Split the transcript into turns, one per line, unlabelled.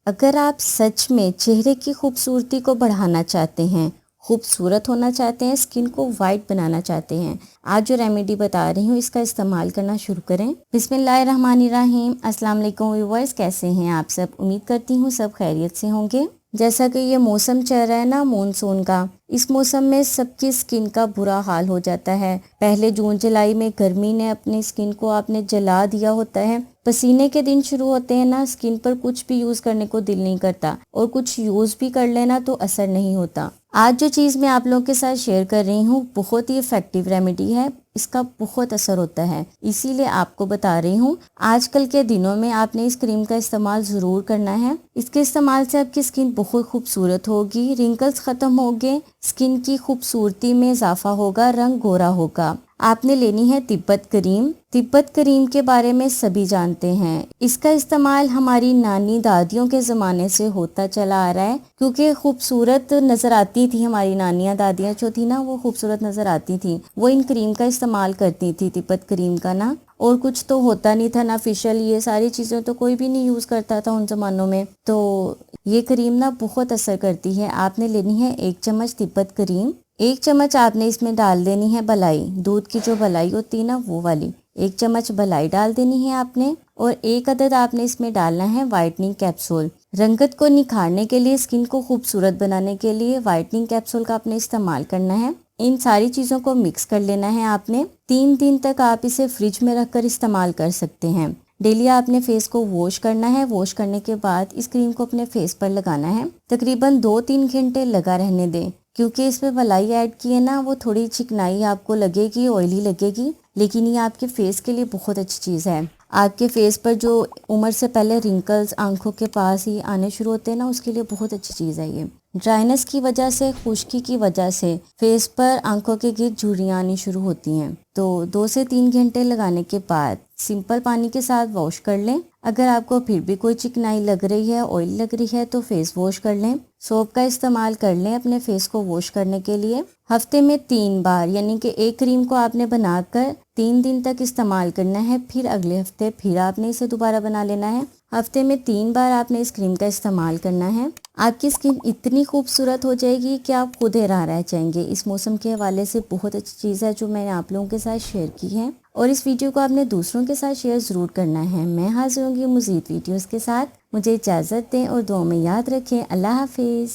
अगर आप सच में चेहरे की खूबसूरती को बढ़ाना चाहते हैं, खूबसूरत होना चाहते हैं, स्किन को वाइट बनाना चाहते हैं, आज जो रेमेडी बता रही हूँ इसका इस्तेमाल करना शुरू करें। बिस्मिल्लाहिर्रहमानिर्रहीम। अस्सलाम वालेकुम व्यूअर्स, कैसे हैं आप सब? उम्मीद करती हूँ सब खैरियत से होंगे। जैसा कि ये मौसम चल रहा है ना मानसून का, इस मौसम में सबकी स्किन का बुरा हाल हो जाता है। पहले जून जुलाई में गर्मी ने अपनी स्किन को आपने जला दिया होता है। पसीने के दिन शुरू होते हैं ना, स्किन पर कुछ भी यूज करने को दिल नहीं करता और कुछ यूज भी कर लेना तो असर नहीं होता। आज जो चीज मैं आप लोगों के साथ शेयर कर रही हूँ बहुत ही इफेक्टिव रेमेडी है, इसका बहुत असर होता है, इसीलिए आपको बता रही हूँ। आजकल के दिनों में आपने इस क्रीम का इस्तेमाल जरूर करना है। इसके इस्तेमाल से आपकी स्किन बहुत खूबसूरत होगी, रिंकल्स खत्म होंगे, स्किन की खूबसूरती में इजाफा होगा, रंग गोरा होगा। आपने लेनी है तिब्बत क्रीम। तिब्बत क्रीम के बारे में सभी जानते हैं। इसका इस्तेमाल हमारी नानी दादियों के ज़माने से होता चला आ रहा है, क्योंकि खूबसूरत नज़र आती थी। हमारी नानियाँ दादियाँ जो थी ना, वो खूबसूरत नज़र आती थी, वो इन क्रीम का इस्तेमाल करती थी, तिब्बत क्रीम का ना। और कुछ तो होता नहीं था ना, फेशियल, ये सारी चीज़ें तो कोई भी नहीं यूज़ करता था उन ज़मानों में। तो ये क्रीम ना बहुत असर करती है। आपने लेनी है 1 चम्मच तिब्बत क्रीम। 1 चम्मच आपने इसमें डाल देनी है बलाई, दूध की जो बलाई होती है ना वो वाली। 1 चम्मच बलाई डाल देनी है आपने, और 1 अदद आपने इसमें डालना है वाइटनिंग कैप्सूल। रंगत को निखारने के लिए, स्किन को खूबसूरत बनाने के लिए वाइटनिंग कैप्सूल का आपने इस्तेमाल करना है। इन सारी चीज़ों को मिक्स कर लेना है आपने। 3 दिन तक आप इसे फ्रिज में रखकर इस्तेमाल कर सकते हैं। डेली आपने फेस को वॉश करना है। वॉश करने के बाद इस क्रीम को अपने फेस पर लगाना है। तकरीबन 2-3 घंटे लगा रहने दें, क्योंकि इसमें मलाई ऐड की है ना, वो थोड़ी चिकनाई आपको लगेगी, ऑयली लगेगी, लेकिन ये आपके फेस के लिए बहुत अच्छी चीज़ है। आपके फेस पर जो उम्र से पहले रिंकल्स आंखों के पास ही आने शुरू होते हैं ना, उसके लिए बहुत अच्छी चीज़ है ये। ड्राइनेस की वजह से, खुश्की की वजह से फेस पर आंखों के गिर्द झुर्रियाँ आनी शुरू होती हैं, तो 2 से 3 घंटे लगाने के बाद सिंपल पानी के साथ वॉश कर लें। अगर आपको फिर भी कोई चिकनाई लग रही है, ऑयल लग रही है, तो फेस वॉश कर लें। सोप का इस्तेमाल कर लें अपने फेस को वॉश करने के लिए। हफ्ते में 3 बार, यानी कि एक क्रीम को आपने बनाकर 3 दिन तक इस्तेमाल करना है, फिर अगले हफ्ते फिर आपने इसे दोबारा बना लेना है। हफ्ते में 3 बार आपने इस क्रीम का इस्तेमाल करना है। आपकी स्किन इतनी खूबसूरत हो जाएगी कि आप खुद हैरान रह जाएंगे। इस मौसम के हवाले से बहुत अच्छी चीज़ है जो मैंने आप लोगों के साथ शेयर की है, और इस वीडियो को आपने दूसरों के साथ शेयर ज़रूर करना है। मैं हाजिर होंगी मज़ीद वीडियोज़ के साथ। मुझे इजाज़त दें और दुआ में याद रखें। अल्लाह हाफिज़।